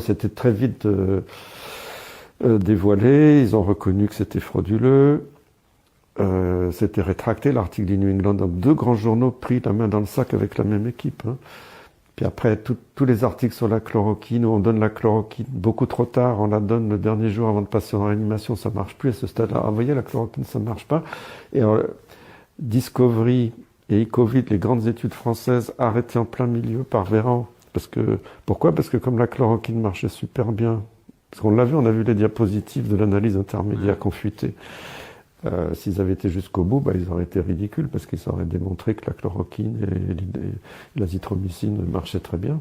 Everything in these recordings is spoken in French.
C'était très vite dévoilé, ils ont reconnu que c'était frauduleux, c'était rétracté, l'article du New England, donc 2 grands journaux pris la main dans le sac avec la même équipe. Puis après, tous les articles sur la chloroquine, où on donne la chloroquine beaucoup trop tard, on la donne le dernier jour avant de passer en réanimation, ça marche plus à ce stade-là. Ah, vous voyez, la chloroquine, ça ne marche pas. Et Discovery et Ecovid, les grandes études françaises, arrêtées en plein milieu par Véran. Pourquoi ? Parce que comme la chloroquine marchait super bien, parce qu'on l'a vu, on a vu les diapositives de l'analyse intermédiaire qu'on fuitait. S'ils avaient été jusqu'au bout, ils auraient été ridicules parce qu'ils auraient démontré que la chloroquine et l'azithromycine marchaient très bien.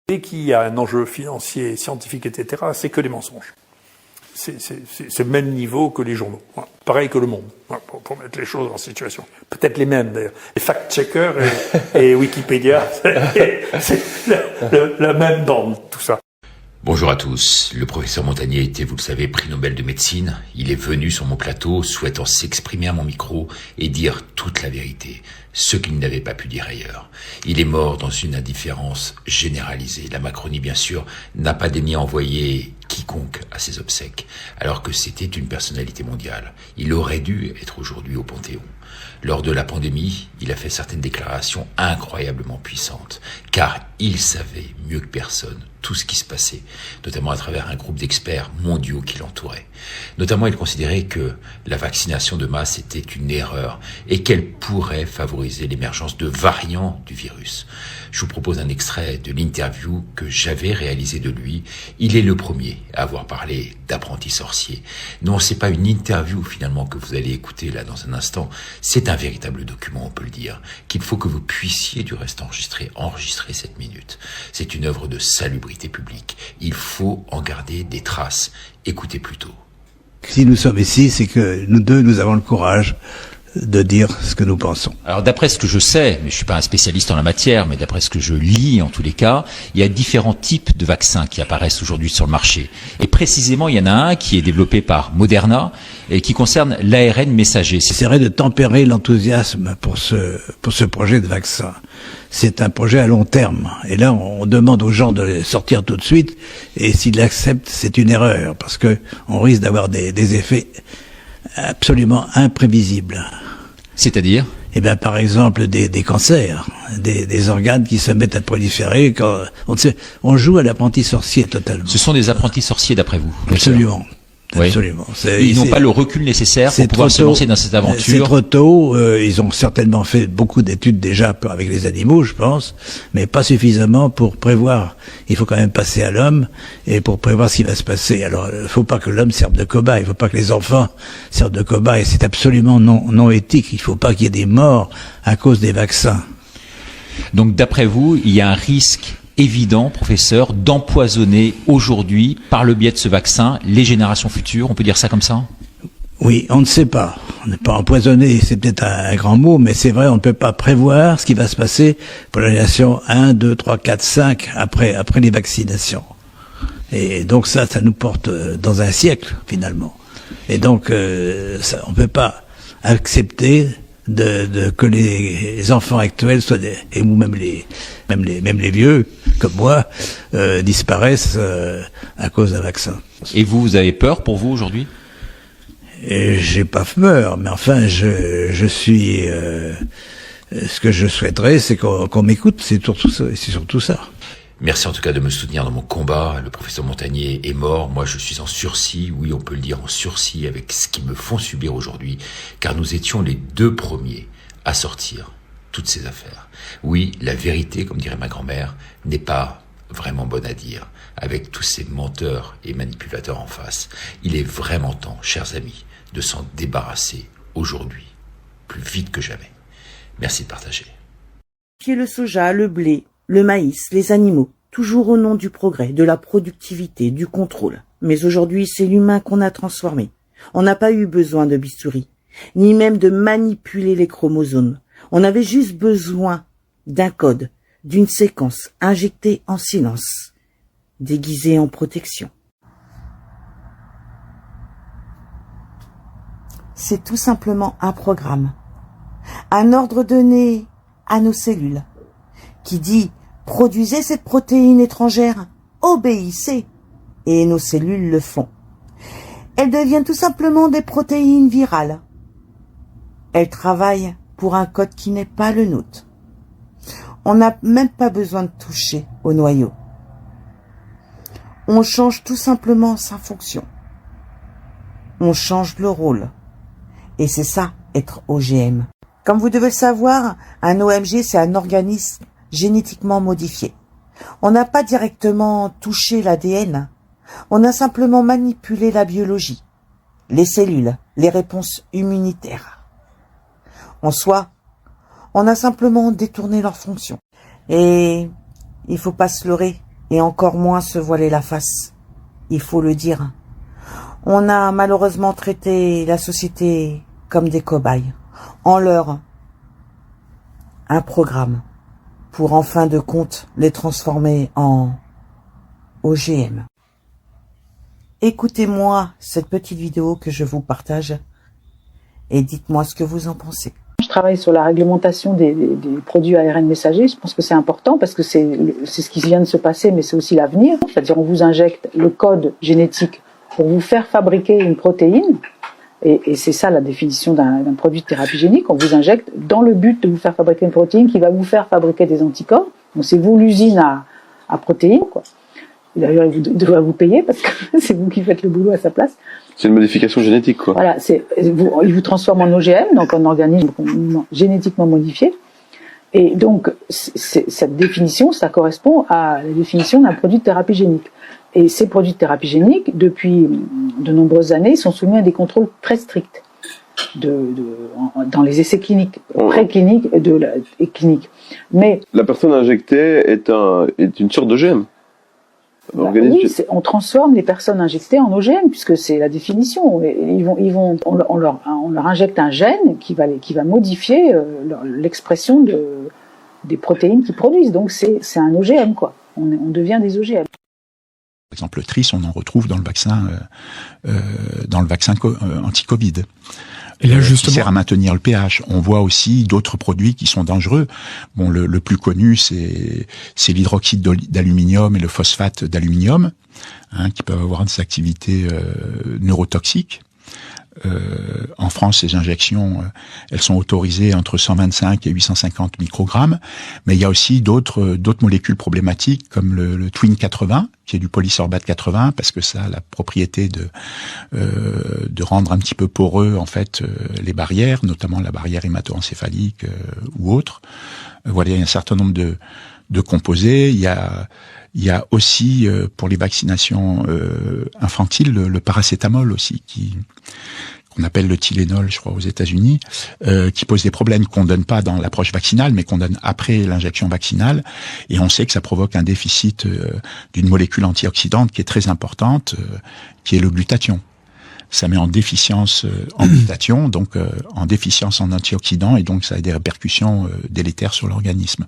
Dès qu'il y a un enjeu financier, scientifique, etc., c'est que des mensonges. C'est le même niveau que les journaux. Voilà. Pareil que Le Monde, voilà, pour mettre les choses en situation. Peut-être les mêmes, d'ailleurs. Les fact-checkers et Wikipédia, c'est la même bande, tout ça. Bonjour à tous. Le professeur Montagnier était, vous le savez, prix Nobel de médecine. Il est venu sur mon plateau, souhaitant s'exprimer à mon micro et dire toute la vérité, ce qu'il n'avait pas pu dire ailleurs. Il est mort dans une indifférence généralisée. La Macronie, bien sûr, n'a pas daigné envoyer quiconque à ses obsèques, alors que c'était une personnalité mondiale. Il aurait dû être aujourd'hui au Panthéon. Lors de la pandémie, il a fait certaines déclarations incroyablement puissantes, car il savait mieux que personne tout ce qui se passait, notamment à travers un groupe d'experts mondiaux qui l'entouraient. Notamment, il considérait que la vaccination de masse était une erreur et qu'elle pourrait favoriser l'émergence de variants du virus. Je vous propose un extrait de l'interview que j'avais réalisée de lui. Il est le premier à avoir parlé d'apprenti sorcier. Non, c'est pas une interview finalement que vous allez écouter là dans un instant. C'est un véritable document, on peut le dire, qu'il faut que vous puissiez du reste enregistrer cette minute. C'est une œuvre de salubrité publique. Il faut en garder des traces. Écoutez plutôt. Si nous sommes ici, c'est que nous deux, nous avons le courage de dire ce que nous pensons. Alors d'après ce que je sais, mais je suis pas un spécialiste en la matière, mais d'après ce que je lis en tous les cas, il y a différents types de vaccins qui apparaissent aujourd'hui sur le marché. Et précisément, il y en a un qui est développé par Moderna et qui concerne l'ARN messager. J'essaierai de tempérer l'enthousiasme pour ce projet de vaccin. C'est un projet à long terme. Et là, on demande aux gens de sortir tout de suite. Et s'ils l'acceptent, c'est une erreur parce que on risque d'avoir des effets absolument imprévisibles. C'est-à-dire ? Eh bien, par exemple, des cancers, des organes qui se mettent à proliférer. Quand on joue à l'apprenti sorcier totalement. Ce sont des apprentis sorciers d'après vous ? Absolument. Oui. Absolument. Ils n'ont pas le recul nécessaire pour pouvoir se lancer dans cette aventure. C'est trop tôt. Ils ont certainement fait beaucoup d'études déjà avec les animaux, je pense, mais pas suffisamment pour prévoir. Il faut quand même passer à l'homme et pour prévoir ce qui va se passer. Alors, il ne faut pas que l'homme serve de cobaye. Il ne faut pas que les enfants servent de cobaye. C'est absolument non éthique. Il ne faut pas qu'il y ait des morts à cause des vaccins. Donc, d'après vous, il y a un risque évident, professeur, d'empoisonner aujourd'hui, par le biais de ce vaccin, les générations futures. On peut dire ça comme ça ? Oui, on ne sait pas. On n'est pas empoisonné, c'est peut-être un grand mot, mais c'est vrai, on ne peut pas prévoir ce qui va se passer pour la génération 1, 2, 3, 4, 5, après les vaccinations. Et donc ça nous porte dans un siècle, finalement. Et donc, on ne peut pas accepter que les enfants actuels soient et même les vieux comme moi disparaissent à cause d'un vaccin. Et vous avez peur pour vous aujourd'hui ? Et j'ai pas peur, mais enfin je suis ce que je souhaiterais, c'est qu'on m'écoute, c'est surtout ça. Merci en tout cas de me soutenir dans mon combat. Le professeur Montagnier est mort. Moi, je suis en sursis. Oui, on peut le dire, en sursis avec ce qu'ils me font subir aujourd'hui. Car nous étions les 2 premiers à sortir toutes ces affaires. Oui, la vérité, comme dirait ma grand-mère, n'est pas vraiment bonne à dire, avec tous ces menteurs et manipulateurs en face. Il est vraiment temps, chers amis, de s'en débarrasser aujourd'hui, plus vite que jamais. Merci de partager. Le soja, le blé, le maïs, les animaux, toujours au nom du progrès, de la productivité, du contrôle. Mais aujourd'hui, c'est l'humain qu'on a transformé. On n'a pas eu besoin de bistouri, ni même de manipuler les chromosomes. On avait juste besoin d'un code, d'une séquence injectée en silence, déguisée en protection. C'est tout simplement un programme, un ordre donné à nos cellules, qui dit « produisez cette protéine étrangère, obéissez », et nos cellules le font. Elles deviennent tout simplement des protéines virales. Elles travaillent pour un code qui n'est pas le nôtre. On n'a même pas besoin de toucher au noyau. On change tout simplement sa fonction. On change le rôle. Et c'est ça, être OGM. Comme vous devez le savoir, un OMG, c'est un organisme génétiquement modifié. On n'a pas directement touché l'ADN. On a simplement manipulé la biologie, les cellules, les réponses immunitaires. En soi, on a simplement détourné leur fonction. Et il faut pas se leurrer, et encore moins se voiler la face. Il faut le dire. On a malheureusement traité la société comme des cobayes, en leur un programme, pour en fin de compte les transformer en OGM. Écoutez-moi cette petite vidéo que je vous partage et dites-moi ce que vous en pensez. Je travaille sur la réglementation des produits ARN messagers. Je pense que c'est important parce que c'est ce qui vient de se passer, mais c'est aussi l'avenir. C'est-à-dire on vous injecte le code génétique pour vous faire fabriquer une protéine. Et c'est ça la définition d'un produit de thérapie génique. On vous injecte dans le but de vous faire fabriquer une protéine qui va vous faire fabriquer des anticorps. Donc c'est vous l'usine à protéines, quoi. Et d'ailleurs, il devrait vous payer parce que c'est vous qui faites le boulot à sa place. C'est une modification génétique, quoi. Voilà, il vous transforme en OGM, donc en organisme génétiquement modifié. Et donc, cette définition, ça correspond à la définition d'un produit de thérapie génique. Et ces produits de thérapie génique, depuis de nombreuses années, sont soumis à des contrôles très stricts dans les essais cliniques, précliniques et cliniques. Mais la personne injectée est une sorte d'OGM. Oui, on transforme les personnes injectées en OGM puisque c'est la définition. On leur injecte un gène qui va modifier l'expression des protéines qu'ils produisent. Donc c'est un OGM, quoi. On devient des OGM. Par exemple, le tris, on en retrouve dans le vaccin anti-Covid. Et là, justement, qui sert à maintenir le pH. On voit aussi d'autres produits qui sont dangereux. Bon, le plus connu, c'est l'hydroxyde d'aluminium et le phosphate d'aluminium, qui peuvent avoir des activités neurotoxiques. En France, ces injections, elles sont autorisées entre 125 et 850 microgrammes, mais il y a aussi d'autres molécules problématiques comme le Twin 80, qui est du polysorbate 80, parce que ça a la propriété de rendre un petit peu poreux en fait les barrières, notamment la barrière hémato-encéphalique ou autre. Voilà, il y a un certain nombre de composés. Il y a aussi pour les vaccinations infantiles le paracétamol aussi qu'on appelle le Tylenol, je crois, aux États-Unis, qui pose des problèmes qu'on donne pas dans l'approche vaccinale, mais qu'on donne après l'injection vaccinale. Et on sait que ça provoque un déficit d'une molécule antioxydante qui est très importante, qui est le glutathion. Ça met en déficience en glutathion, donc en déficience en antioxydants, et donc ça a des répercussions délétères sur l'organisme.